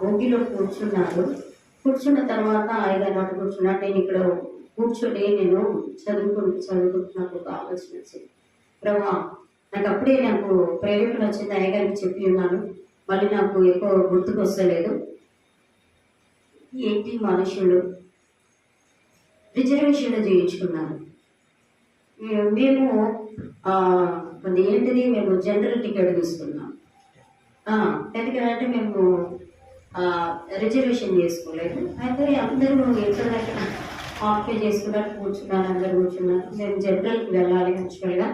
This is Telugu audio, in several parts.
భోగిలో కూర్చున్నాడు. కూర్చున్న తర్వాత ఆయన నాటి కూర్చున్నాడు. నేను ఇక్కడ కూర్చొని నేను చదువుకుంటున్నప్పుడు ఒక ఆలోచన వచ్చింది. ప్రభా, నాకు ప్రేరేపణ వచ్చింది. అయ్యగారికి చెప్పి ఉన్నాను, మళ్ళీ నాకు ఎక్కువ గుర్తుకు వస్తలేదు. ఏంటి మనుషులు రిజర్వేషన్లు చేయించుకున్నారు. మేము మేము జనరల్ టికెట్ తీసుకున్నాం. ఎందుకంటే మేము రిజర్వేషన్ చేసుకోలేదు. అయితే అందరూ ఎక్కడెక్కడ ఆక్యుపై చేసుకున్నారు, కూర్చున్నారు, అందరు కూర్చున్నారు. మేము జనరల్కి వెళ్ళాలి, యాక్చువల్గా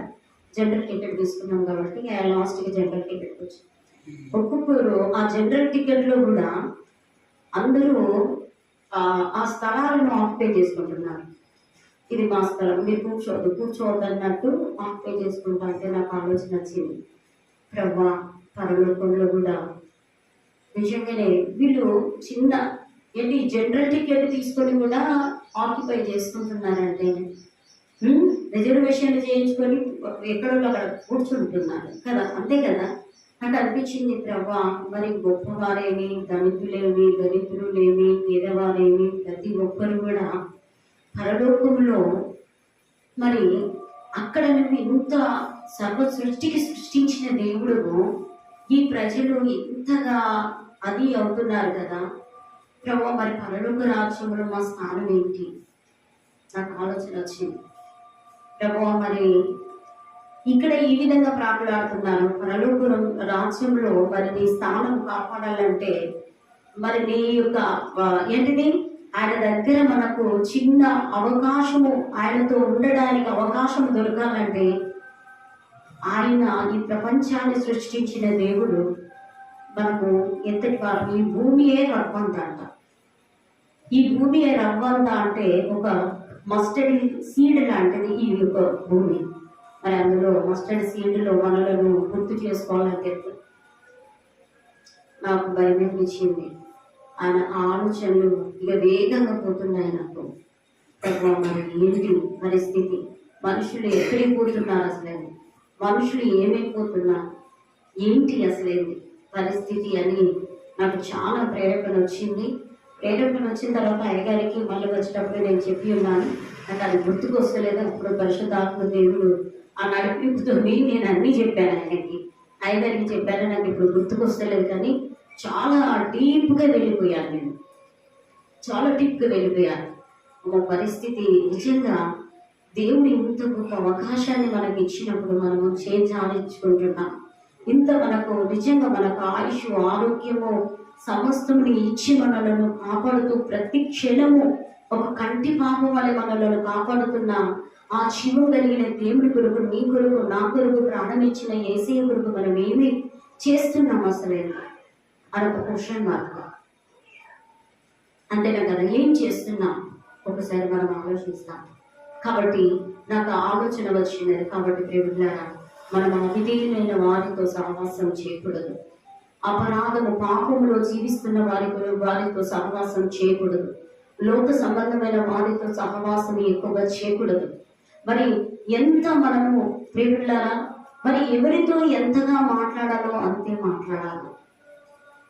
జనరల్ టికెట్ తీసుకున్నాం కాబట్టి లాస్ట్కి జనరల్ టికెట్ వచ్చింది. ఒక్కొక్కరు ఆ జనరల్ టికెట్లో కూడా అందరూ ఆ స్థలాలను ఆక్యుపై చేసుకుంటున్నారు. ఇది మా స్థలం, మీరు కూర్చోవద్దు అన్నట్టు ఆక్యుపై చేసుకుంటా అంటే నాకు ఆలోచన వచ్చింది. ప్రభా, పరలోకంలో కూడా నిజంగానే వీళ్ళు చిన్న జనరల్ టికెట్ తీసుకొని కూడా ఆక్యుపై చేసుకుంటున్నారంటే, రిజర్వేషన్లు చేయించుకొని ఎక్కడో అక్కడ కూర్చుంటున్నారు కదా, అంతే కదా. నాకు అనిపించింది, ప్రభా, మరి గొప్పవారేమి, ధనికులేమి, దరిద్రులేమి, పేదవారేమి, ప్రతి ఒక్కరు కూడా పరలోకంలో మరి అక్కడ నువ్వు ఇంత సర్వ సృష్టికి సృష్టించిన దేవుడు, ఈ ప్రజలు ఇంతగా అది అవుతున్నారు కదా ప్రభా, మరి పరలోక రాజ్యంలో మా స్థానం ఏంటి? నాకు ఆలోచన వచ్చింది. ప్రభా, మరి ఇక్కడ ఈ విధంగా ప్రాకులాడుతున్నారు, పరలోక రాజ్యంలో మరి నీ స్థానం కాపాడాలంటే మరి నీ యొక్క ఆయన దగ్గర మనకు చిన్న అవకాశము, ఆయనతో ఉండడానికి అవకాశం దొరకాలంటే ఆయన ఈ ప్రపంచాన్ని సృష్టించిన దేవుడు మనకు ఎంతటి వారు. ఈ భూమియే రవ్వంత అంట. ఈ భూమి రవ్వంత అంటే ఒక మస్టర్డ్ సీడ్ లాంటిది ఈ యొక్క భూమి. మరి అందులో మస్టర్డ్ సీడ్లో మనలను గుర్తు చేసుకోవాలంటే నాకు భయం అనిపించింది. ఆయన ఆలోచనలు ఇక వేగంగా పోతున్నాయి నాకు. మరి ఏంటి పరిస్థితి? మనుషులు ఎక్కడికి పోతున్నారు? అసలేదు మనుషులు ఏమైపోతున్నారు, ఏంటి అసలేంది పరిస్థితి అని నాకు చాలా ప్రేరేపణ వచ్చింది. ప్రేరేపణ వచ్చిన తర్వాత అయ్యగారికి మళ్ళీ వచ్చేటప్పుడు నేను చెప్పి ఉన్నాను. నాకు అది గుర్తుకు వస్తలేదు. అప్పుడు పరిశుద్ధాత్మ దేవుడు ఆ నడిపింపుతో నేను అన్నీ చెప్పాను ఆయనకి, అయ్యగారికి చెప్పాను. నాకు ఇప్పుడు గుర్తుకు వస్తలేదు, కానీ చాలా డీప్గా వెళ్ళిపోయాను. నేను చాలా డీప్గా వెళ్ళిపోయాను. మా పరిస్థితి నిజంగా దేవుడు ఇంత గొప్ప అవకాశాన్ని మనకి ఇచ్చినప్పుడు మనము చేయించుకుంటున్నాం. ఇంత మనకు నిజంగా మనకు ఆయుష్, ఆరోగ్యము సమస్తముని ఇచ్చి మనలను కాపాడుతూ ప్రతి క్షణము ఒక కంటి పాపం వల్ల మనలను కాపాడుతున్న ఆ జీవం కలిగిన దేవుడి కొరకు, నీ కొరకు, నా కొరకు ప్రాణం ఇచ్చిన యేసయ్య కొరకు మనం ఏమి చేస్తున్నాం అసలేదు అదొక క్వశ్చన్ మార్క్. అంతేనా కదా, ఏం చేస్తున్నాం ఒకసారి మనం ఆలోచిస్తాం. కాబట్టి నాకు ఆలోచన వచ్చినది. కాబట్టి ప్రేమిలారా, మనం అవిధేయులైన వారితో సహవాసం చేయకూడదు. అపరాధము, పాపములో జీవిస్తున్న వారితో సహవాసం చేయకూడదు. లోక సంబంధమైన వారితో సహవాసం ఎక్కువగా చేయకూడదు. మరి ఎంత మనము ప్రేమిలారా, మరి ఎవరితో ఎంతగా మాట్లాడాలో అంతే మాట్లాడాలి.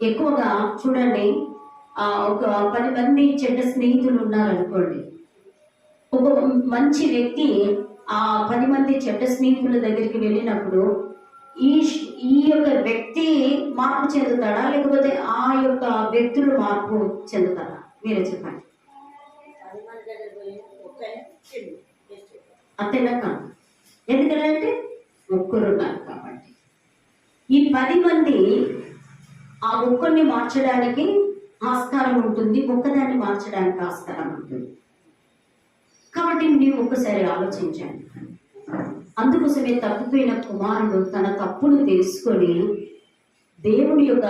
ఎక్కువగా చూడండి, ఒక 10 మంది చెడ్డ స్నేహితులు ఉన్నారనుకోండి. ఒక మంచి వ్యక్తి ఆ 10 మంది చెడ్డ స్నేహితుల దగ్గరికి వెళ్ళినప్పుడు ఈ యొక్క వ్యక్తి మార్పు చెందుతాడా, లేకపోతే ఆ యొక్క వ్యక్తులు మార్పు చెందుతారా? మీరే చెప్పండి. అంతేనా? ఎందుకంటే ఒక్కరున్నారు కాబట్టి ఈ 10 మంది ఆ ఒక్కరిని మార్చడానికి ఆస్కారం ఉంటుంది, ఒక్కదాన్ని మార్చడానికి ఆస్కారం ఉంటుంది. కాబట్టి నీవు ఒక్కసారి ఆలోచించండి. అందుకోసమే తప్పిపోయిన కుమారుడు తన తప్పును తెలుసుకొని దేవుని యొక్క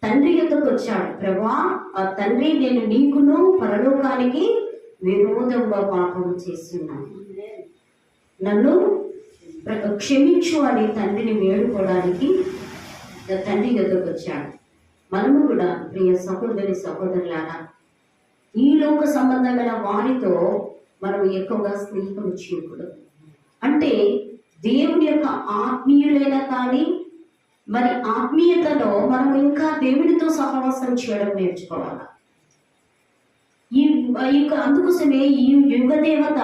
తండ్రి యొక్కకు వచ్చాడు. ప్రభా, ఆ తండ్రి, నేను నీకును పరలోకానికి విరోధంగా పాపం చేస్తున్నాను, నన్ను క్షమించు అని తండ్రిని వేడుకోవడానికి తండ్రి యొక్కకు వచ్చాడు. మనము కూడా ప్రియ సహోదరులారా, ఈ లోక సంబంధమైన వారితో మనం ఎక్కువగా స్నేహం చేయకూడదు. అంటే దేవుని యొక్క ఆత్మీయులైనా కానీ మరి ఆత్మీయతలో మనం ఇంకా దేవునితో సహవాసం చేయడం నేర్చుకోవాలి. ఈ అందుకోసమే ఈ యుగ దేవత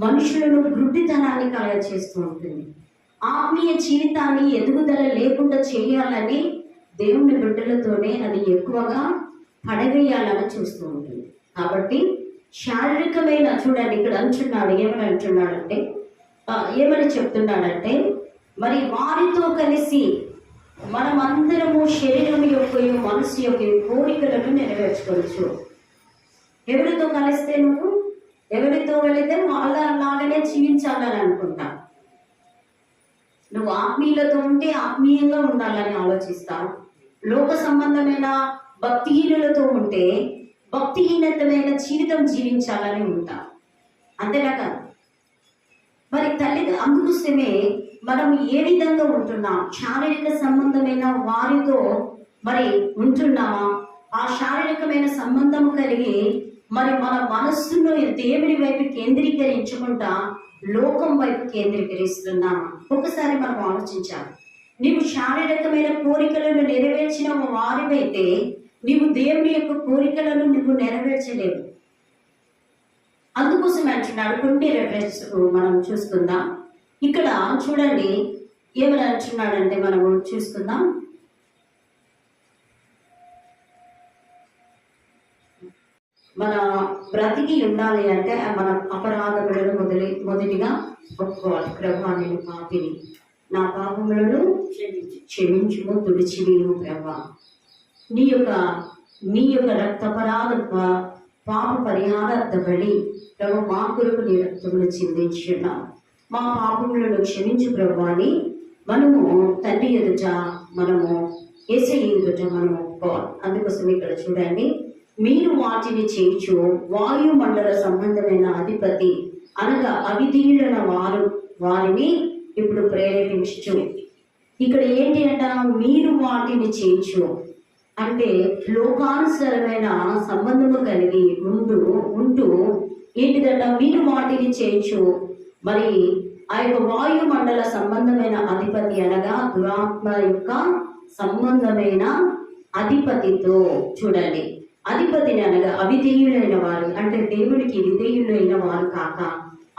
మనుషులను వృద్ధితనాన్ని కలగచేస్తూ ఉంటుంది. ఆత్మీయ జీవితాన్ని ఎదుగుదల లేకుండా చేయాలని దేవుని బిడ్డలతోనే అది ఎక్కువగా పడవేయాలని చూస్తూ ఉంటుంది. కాబట్టి శారీరకమైన, చూడండి ఇక్కడ అంటున్నాడు, ఏమని అంటున్నాడంటే, ఏమని చెప్తున్నాడంటే, మరి వారితో కలిసి మనమందరము శరీరం యొక్క మనసు యొక్క కోరికలను నెరవేర్చుకోవచ్చు. ఎవరితో కలిస్తే నువ్వు ఎవరితో వెళితే వాళ్ళలాగానే జీవించాలని అనుకుంటా. నువ్వు ఆత్మీయులతో ఉంటే ఆత్మీయంగా ఉండాలని ఆలోచిస్తావు. లోక సంబంధమైన భక్తిహీనులతో ఉంటే భక్తిహీనతమైన జీవితం జీవించాలని ఉంటా. అంతేనా? మరి అందుకోసమే మనం ఏ విధంగా ఉంటున్నాం? శారీరక సంబంధమైన వారితో మరి ఉంటున్నామా? ఆ శారీరకమైన సంబంధం కలిగి మరి మన మనస్సును దేవుని వైపు కేంద్రీకరించకుండా లోకం వైపు కేంద్రీకరిస్తున్నామా? ఒకసారి మనం ఆలోచించాలి. నీవు శారీరకమైన కోరికలను నెరవేర్చిన వారివైతే నీవు దేవుని యొక్క కోరికలను నువ్వు నెరవేర్చలేవు. అందుకోసం అంటున్నాడు. కొన్ని రెఫరెన్స్ మనం చూసుకుందాం. ఇక్కడ చూడండి ఏమని అంటున్నాడంటే, మనము చూసుకుందాం. మన బ్రతికి ఉండాలి అంటే మన అపరాధములను మొదటిగా ఒప్పుకోవాలి. ప్రభా, నేను పాపిని, నా పాపములను క్షమించుము, తుడిచివేయు ప్రభా. నీ యొక్క రక్తపరాధ పాప పరిహారార్థ బలి ప్రభు మా కొరకు నీ రక్తమును చిందించున్నావు, మా పాపములను క్షమించు ప్రభు అని మనము తండ్రి ఎదుట, మనము యేసయ్య ఎదుట మనం ఒప్పుకోవాలి. అందుకోసం ఇక్కడ చూడండి, మీరు వాటిని చేయించు వాయుమండల సంబంధమైన అధిపతి అనగా అవిధీయులైన వారిని ఇప్పుడు ప్రేరేపించు. ఇక్కడ ఏంటి అంట? మీరు వాటిని చేయించు అంటే లోకానుసరమైన సంబంధము కలిగి ఉంటూ ఏంటిదంట? మీరు వాటిని చేయించు. మరి ఆ యొక్క వాయుమండల సంబంధమైన అధిపతి అనగా దురాత్మ యొక్క సంబంధమైన అధిపతితో, చూడండి, అధిపతిని అనగా అవిధేయులైన వారు, అంటే దేవుడికి విధేయులైన వారు కాక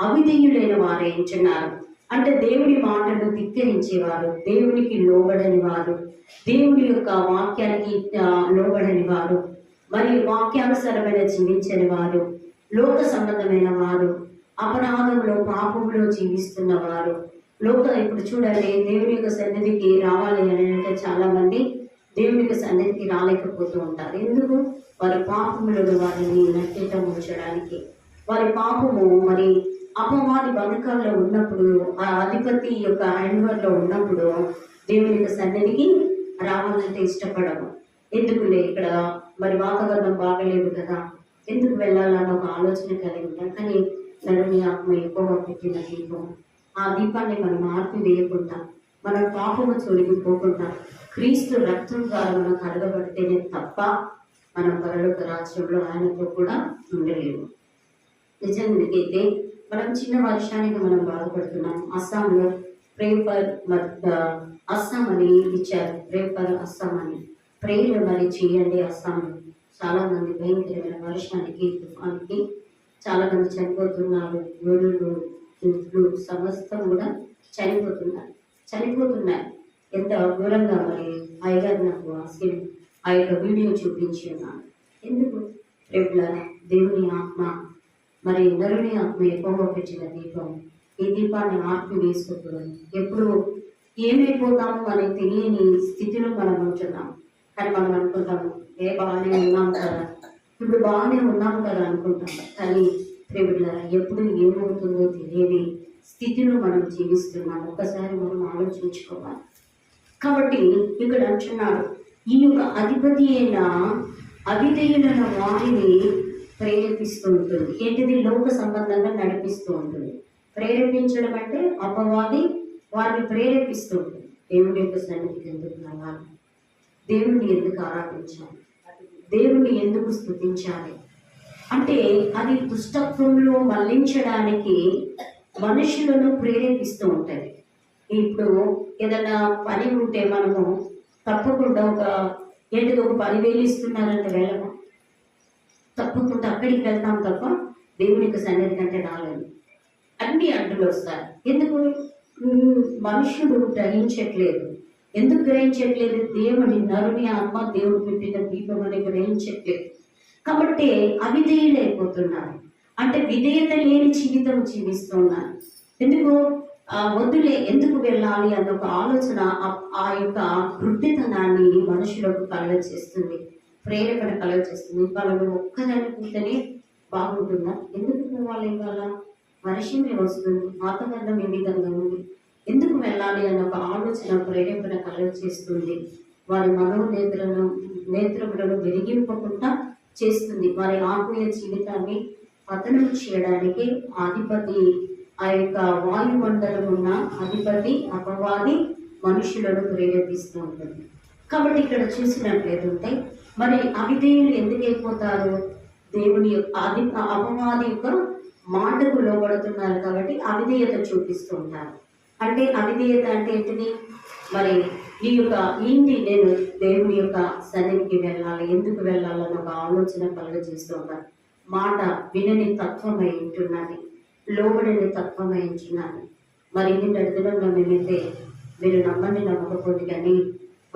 అవిధేయులైన వారు ఏంటున్నారు అంటే దేవుని మాటను ధిక్కరించేవారు, దేవునికి లోబడని వారు, దేవుని యొక్క వాక్యానికి లోబడని వారు, మరి వాక్యానుసరమైన జీవించని వారు, లోక సంబంధమైన వారు, అపరాధంలో పాపంలో జీవిస్తున్న వారు. ఇప్పుడు చూడండి, దేవుని యొక్క సన్నిధికి రావాలి అని అంటే చాలా మంది దేవుని యొక్క సన్నిధికి రాలేకపోతూ ఉంటారు. ఎందుకు? వారి పాపములను వారిని నట్టేట ఉంచడానికి, వారి పాపము మరి అపవాది బంధకాల్లో ఉన్నప్పుడు, ఆ అధిపతి యొక్క హ్యాండ్వర్లో ఉన్నప్పుడు దేవుని యొక్క సన్నిధికి రావాలంటే ఇష్టపడము. ఎందుకులే, ఇక్కడ మరి వాతావరణం బాగలేదు కదా, ఎందుకు వెళ్ళాలన్న ఒక ఆలోచన కలిగి ఉంటాం. కానీ నరుని ఆత్మ ఎక్కువ పెట్టిన దీపం, ఆ దీపాన్ని మనం ఆర్పివేయకుండా, మన పాపము తొలగిపోకుండా క్రీస్తు రక్తం ద్వారా మనం కడగబడితేనే తప్ప మనం పరలోక రాజ్యంలో ఆయనతో కూడా ఉండలేము. నిజానికైతే మనం చిన్న వర్షానికి మనం బాధపడుతున్నాం. అస్సాంలో ప్రే ఫర్ అస్సాం అని ఇచ్చారు, ప్రే ఫర్ అస్సాం అని. ప్రేయర్ మరి చేయండి. అస్సాంలో చాలా మంది భయంకరమైన వర్షానికి, తుఫానికి చాలా మంది చనిపోతున్నారు. గొర్రెలు సమస్తం కూడా చనిపోతున్నాయి. ఎంత ఘోరంగా మరి అయ్యగారు నాకు ఆ యొక్క వీడియో చూపించి ఉన్నాను. ఎందుకు? రేపులారా దేవుని ఆత్మ మరి నరుని ఆత్మ ఎక్కువగా పెట్టిన దీపం, ఈ దీపాన్ని ఆర్పి వేసుకోకూడదు. ఎప్పుడు ఏమైపోతాము అని తెలియని స్థితిలో మనం ఉంటున్నాం. కానీ మనం అనుకుంటాము, బాగానే ఉన్నాం కదా, ఇప్పుడు బాగానే ఉన్నాము కదా అనుకుంటాం. కానీ రేపులారా ఎప్పుడు ఏమవుతుందో తెలియని స్థితిలో మనం జీవిస్తున్నాం. ఒక్కసారి మనం ఆలోచించుకోవాలి. కాబట్టి ఇక్కడ అంటున్నాడు, ఈ యొక్క అధిపతి అయిన అవిధేయులైన వారిని ప్రేరేపిస్తూ ఉంటుంది. ఏంటిది? లోక సంబంధంగా నడిపిస్తూ ఉంటుంది. ప్రేరేపించడం అంటే అపవాది వారిని ప్రేరేపిస్తూ ఉంటుంది. దేవుని యొక్క సన్నిధికి ఎందుకు రావాలి, దేవుణ్ణి ఎందుకు ఆరాధించాలి, దేవుణ్ణి ఎందుకు స్తుతించాలి అంటే అది దుష్టత్వంలో మళ్లించడానికి మనుషులను ప్రేరేపిస్తూ ఉంటుంది. ఇప్పుడు ఏదైనా పని ఉంటే మనము తప్పకుండా ఏంటిది ఒక 10,000 ఇస్తున్నారంటే వెళ్ళము. తప్పకుండా అక్కడికి వెళ్తాం తప్ప దేవునికి సన్నిధి కంటే రాలేదు. అన్ని అడ్డులు వస్తాయి. ఎందుకు? మనుషుడు గ్రహించట్లేదు. ఎందుకు గ్రహించట్లేదు? దేవుని నరుని ఆత్మ దేవుడు పెట్టిన దీపం అని గ్రహించట్లేదు. కాబట్టి అవిధేయులైపోతున్నారు. అంటే విధేయత లేని జీవితం జీవిస్తున్నారు. ఎందుకు? వద్దులే, ఎందుకు వెళ్ళాలి అన్న ఒక ఆలోచన ఆ యొక్క వృత్తితనాన్ని మనుషులకు కలగచేస్తుంది, ప్రేరేపణ కలగచేస్తుంది. వాళ్ళని ఒక్కదాన్ని కూర్చొని బాగుంటుందా? ఎందుకు పోవాలి? ఇవాళ వర్షమే వస్తుంది, వాతావరణం ఏ విధంగా ఉంది, ఎందుకు వెళ్ళాలి అన్న ఒక ఆలోచన ప్రేరేపణ కలగచేస్తుంది. వారి నేత్రములను వెలిగింపకుండా చేస్తుంది. వారి ఆత్మీయ జీవితాన్ని పతనం చేయడానికి అధిపతి, ఆ యొక్క వాయుమండలం ఉన్న అధిపతి అపవాది మనుషులను ప్రేరేపిస్తూ ఉంటుంది. కాబట్టి ఇక్కడ చూసినట్లయితే మరి అవిధేయులు ఎందుకు అయిపోతారు? దేవుని అపవాది యొక్క మాటకు లోబడుతున్నారు కాబట్టి అవిధేయత చూపిస్తూ ఉంటారు. అంటే అవిధేయత అంటే ఏంటిది? మరి ఈ యొక్క నేను దేవుని యొక్క సన్నిధికి వెళ్ళాలి, ఎందుకు వెళ్ళాలని ఒక ఆలోచన కలుగజేస్తూ ఉంటారు. మాట వినని తత్వమై ఉంటున్నది, లోబడిని తత్వమై ఉంటున్నది. మరి నిన్నటి దినంలో మేమైతే, మీరు నమ్మండి నమ్మకపోతే కానీ,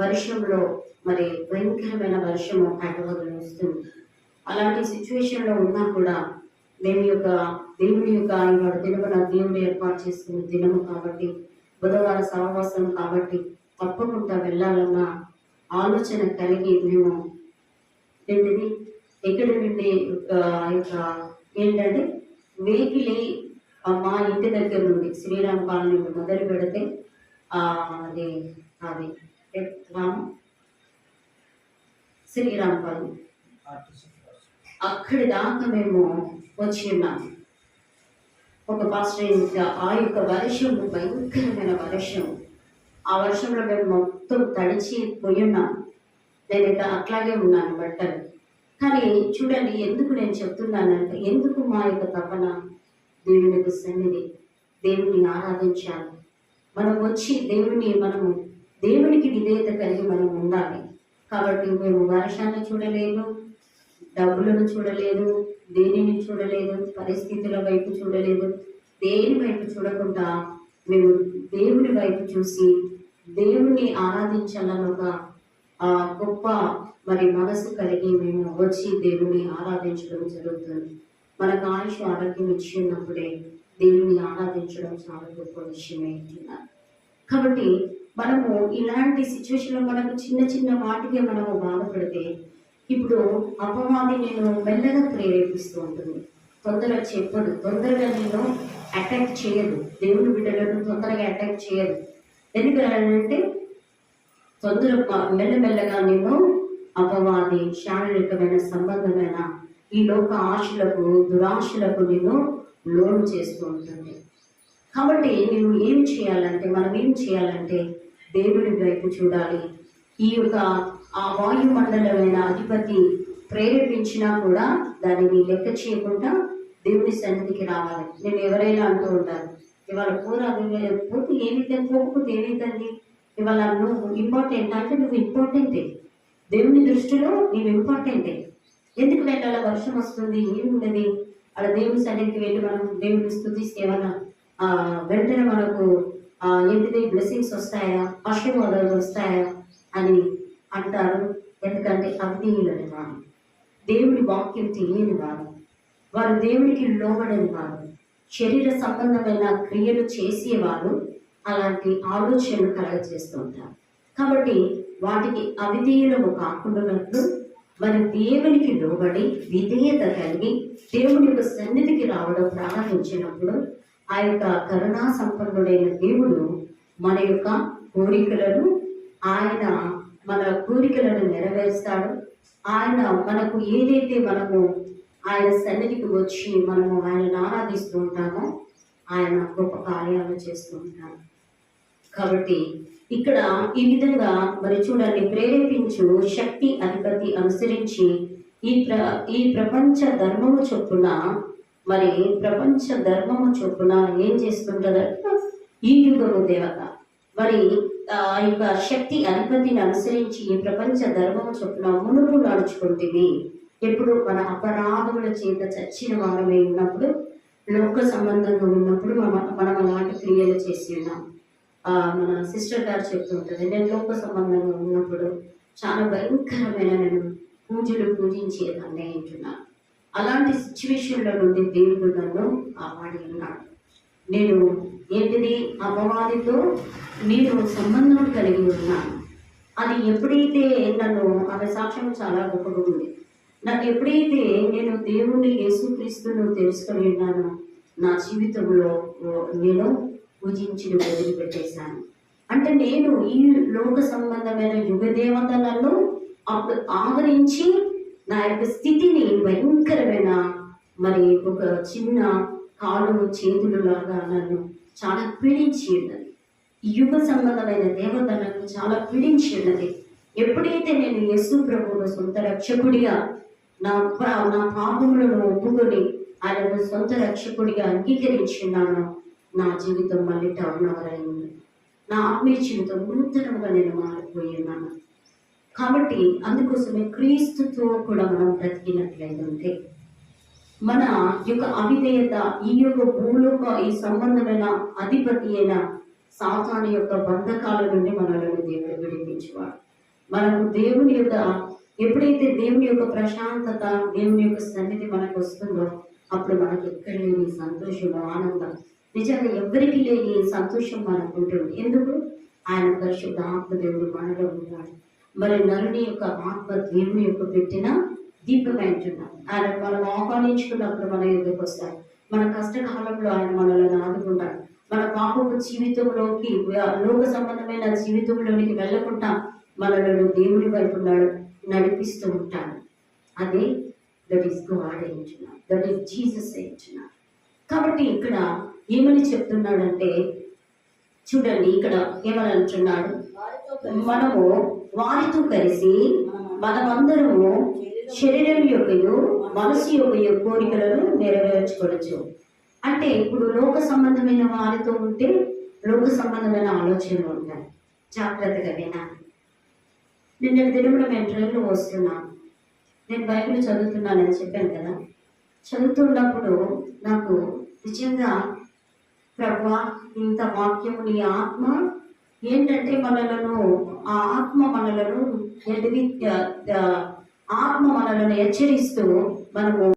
వర్షంలో మరి భయంకరమైన వర్షము హైదరాబాద్లో వస్తుంది. అలాంటి సిచ్యువేషన్లో ఉన్నా కూడా మేము యొక్క దేవుని యొక్క ఇవాడు దినమున దేవుడు ఏర్పాటు చేసుకున్న దినము కాబట్టి, బుధవార సహవాసం కాబట్టి తప్పకుండా వెళ్ళాలన్న ఆలోచన కలిగి మేము ఏంటిది ఎక్కడి నుండి ఏంటంటే వెహికల్ మా ఇంటి దగ్గర నుండి శ్రీరామ్ కాలనీ నుండి మొదలు పెడితే అది అది శ్రీరామ్ కాలనీ అక్కడి దాకా మేము వచ్చి ఉన్నాము. ఒక పాస్టర్ ఆ యొక్క వర్షం భయంకరమైన వర్షం, ఆ వర్షంలో మేము మొత్తం తడిచి పోయి ఉన్నాము. నేను ఇక్కడ అట్లాగే ఉన్నాను బట్టలు. కానీ చూడండి, ఎందుకు నేను చెప్తున్నానంటే, ఎందుకు మా యొక్క తపన దేవునికి సన్నిధి, దేవుని ఆరాధించాలి. మనం వచ్చి దేవునికి విధేయత కలిగి మనం ఉండాలి. కాబట్టి మేము వర్షాన్ని చూడలేదు, డబ్బులను చూడలేదు, దేనిని చూడలేదు, పరిస్థితుల వైపు చూడలేదు, దేని వైపు చూడకుండా మేము దేవుని వైపు చూసి దేవుని ఆరాధించాలని ఒక గొప్ప మరి మనసు కలిగి మేము వచ్చి దేవుని ఆరాధించడం జరుగుతుంది. మనకు ఆయుష్ ఆరోగ్యం ఇచ్చి ఉన్నప్పుడే దేవుని ఆరాధించడం చాలా గొప్ప విషయమే అంటున్నారు. కాబట్టి మనము ఇలాంటి సిచ్యువేషన్లో మనకు చిన్న చిన్న వాటికే మనము బాధపడితే, ఇప్పుడు అపవాది నేను మెల్లగా ప్రేరేపిస్తూ ఉంటుంది. తొందరగా చెప్పదు, తొందరగా నేను అటాక్ చేయదు, దేవుని బిడ్డలను తొందరగా అటాక్ చేయదు. ఎందుకంటే మెల్లమెల్లగా నేను అపవాది శారీరకమైన సంబంధమైన ఈ లోక ఆశలకు దురాశలకు నేను లోను చేస్తూ ఉంటుంది. కాబట్టి మనం ఏం చేయాలంటే దేవుని వైపు చూడాలి. ఈ యొక్క ఆ వాయుమండలమైన అధిపతి ప్రేరేపించినా కూడా దానిని లెక్క చేయకుండా దేవుని సన్నిధికి రావాలి. నేను ఎవరైనా అంటూ ఉంటాను, ఇవాళ పోతే ఏమైతుంది, పోకపోతే ఏమైతుంది, ఇవాళ నువ్వు ఇంపార్టెంట్ అంటే నువ్వు ఇంపార్టెంటే, దేవుని దృష్టిలో నీవు ఇంపార్టెంటే. ఎందుకు వెళ్ళాల? వర్షం వస్తుంది, ఏముండదు, అలా దేవుని సన్నిధికి వెళ్ళి మనం దేవుని స్తుతిస్తే ఏమన్నా వెంటనే మనకు ఏంటిది బ్లెస్సింగ్స్ వస్తాయా, ఆశీర్వాదాలు వస్తాయా అని అంటారు. ఎందుకంటే అవిధేయులని వారు, దేవుని వాక్యం తెలియని వారు దేవునికి లోబడని వారు, శరీర సంబంధమైన క్రియలు చేసేవారు అలాంటి ఆలోచనలు కలగజేస్తూ ఉంటారు. కాబట్టి వాటికి అవిధేయులము కాకుండానట్లు మరి దేవునికి లోబడి విధేయత కలిగి దేవుని యొక్క సన్నిధికి రావడం ప్రారంభించినప్పుడు ఆ యొక్క కరుణా సంపన్నుడైన దేవుడు మన యొక్క కోరికలను నెరవేరుస్తాడు. ఆయన మనకు ఏదైతే ఆయన సన్నిధికి వచ్చి మనము ఆయనను ఆరాధిస్తూ ఉంటామో ఆయన గొప్ప కార్యాలు చేస్తూ ఉంటాడు. కాబట్టి ఇక్కడ ఈ విధంగా మరి చూడండి, ప్రేరేపించు శక్తి అధిపతి అనుసరించి ఈ ప్రపంచ ధర్మము చొప్పున ఏం చేస్తుంటదంట ఈ యుగము దేవత. మరి ఆ యొక్క శక్తి అధిపతిని అనుసరించి ఈ ప్రపంచ ధర్మము చొప్పున మునుపు నడుచుకుంటుంది. ఎప్పుడు మన అపరాధముల చేత చచ్చిన వారమై ఉన్నప్పుడు, లోక సంబంధంగా ఉన్నప్పుడు మనం అలాంటి క్రియలు చేసి ఉన్నాం. మన సిస్టర్ గారు చెప్తూ ఉంటుంది, నేను లోక సంబంధంగా ఉన్నప్పుడు చాలా భయంకరమైన నేను పూజించేదాన్ని అంటున్నాను. అలాంటి సిచ్యువేషన్ల నుండి దేవుడు నన్ను కాపాడి ఉన్నాడు. నేను ఏంటిది అపవాదితో నేను సంబంధం కలిగి ఉన్నాను. అది ఎప్పుడైతే నన్ను, ఆమె సాక్ష్యం చాలా గొప్పగా ఉంది. నాకు ఎప్పుడైతే నేను దేవుణ్ణి యేసుక్రీస్తును తెలుసుకొని ఉన్నానో, నా జీవితంలో నేను పూజించి వదిలిపెట్టేశాను. అంటే నేను ఈ లోక సంబంధమైన యుగ దేవతలను అప్పుడు ఆవరించి నా యొక్క స్థితిని భయంకరమైన మరి ఒక చిన్న కాలు చేతులు లాగా నన్ను చాలా పీడించి ఉన్నది. ఈ యుగ సంబంధమైన దేవతలను చాలా పీడించి ఉన్నది. ఎప్పుడైతే నేను యేసు ప్రభువును సొంత రక్షకుడిగా నా పాపములను ఒప్పుకొని ఆయనను సొంత రక్షకుడిగా అంగీకరించున్నాను, నా జీవితం మళ్ళీ టర్న్ ఓవర్ అయింది. నా ఆత్మీయ జీవితం నూతనంగా నేను మారిపోయి ఉన్నాను. కాబట్టి అందుకోసమే క్రీస్తుతో కూడా మనం బ్రతికినట్లయితే మన యొక్క అవిధేయత ఈ యొక్క భూలోక ఈ సంబంధమైన అధిపతి అయిన సాతాను యొక్క బంధకాల నుండి మనలను దేవుడు విడిపించేవాడు. మనకు దేవుని యొక్క ఎప్పుడైతే దేవుని యొక్క ప్రశాంతత, దేవుని యొక్క సన్నిధి మనకు వస్తుందో అప్పుడు మనకు ఎక్కడ లేని సంతోషం, ఆనందం, నిజంగా ఎవరికి లేని సంతోషం మనకు ఉంటుంది. ఎందుకు? ఆయన పరిశుద్ధ ఆత్మ దేవుడు మనలో ఉన్నాడు. మరి నరుని యొక్క ఆత్మ దేవుని యొక్క పెట్టిన దీపమై ఉంటున్నాడు. ఆయన మనం ఆహ్వానించుకున్నప్పుడు మన ఎదురుకు వస్తాడు. మన కష్టకాలంలో ఆయన మనల్ని ఆదుకుంటాడు. మన పాపపు జీవితంలోకి, లోక సంబంధమైన జీవితంలోనికి వెళ్ళకుండా మనలను దేవుని వైపు నడిపిస్తూ ఉంటాడు. అదే దట్ ఈస్ గాడ్ అంటున్నాడు, దట్ ఈస్ జీసస్ అంటున్నాడు. కాబట్టి ఇక్కడ ఏమని చెప్తున్నాడంటే చూడండి, ఇక్కడ ఏమని అంటున్నాడు, మనము వారితో కలిసి మనమందరము శరీరం యొక్కయు మనసు యొక్క కోరికలను నెరవేర్చుకోవచ్చు. అంటే ఇప్పుడు లోక సంబంధమైన వారితో ఉంటే లోక సంబంధమైన ఆలోచనలు ఉంటాయి. జాగ్రత్తగా వినాలి. నిన్న దినమున మేము ట్రైన్లో వస్తున్నాను. నేను బైబిల్ చదువుతున్నానని చెప్పాను కదా. చదువుతున్నప్పుడు నాకు నిజంగా ప్రభువా, ఇంత వాక్యము నీ ఆత్మ ఏంటంటే మనలను, ఆ ఆత్మ మనలను ఆత్మ మనలను హెచ్చరిస్తూ మనము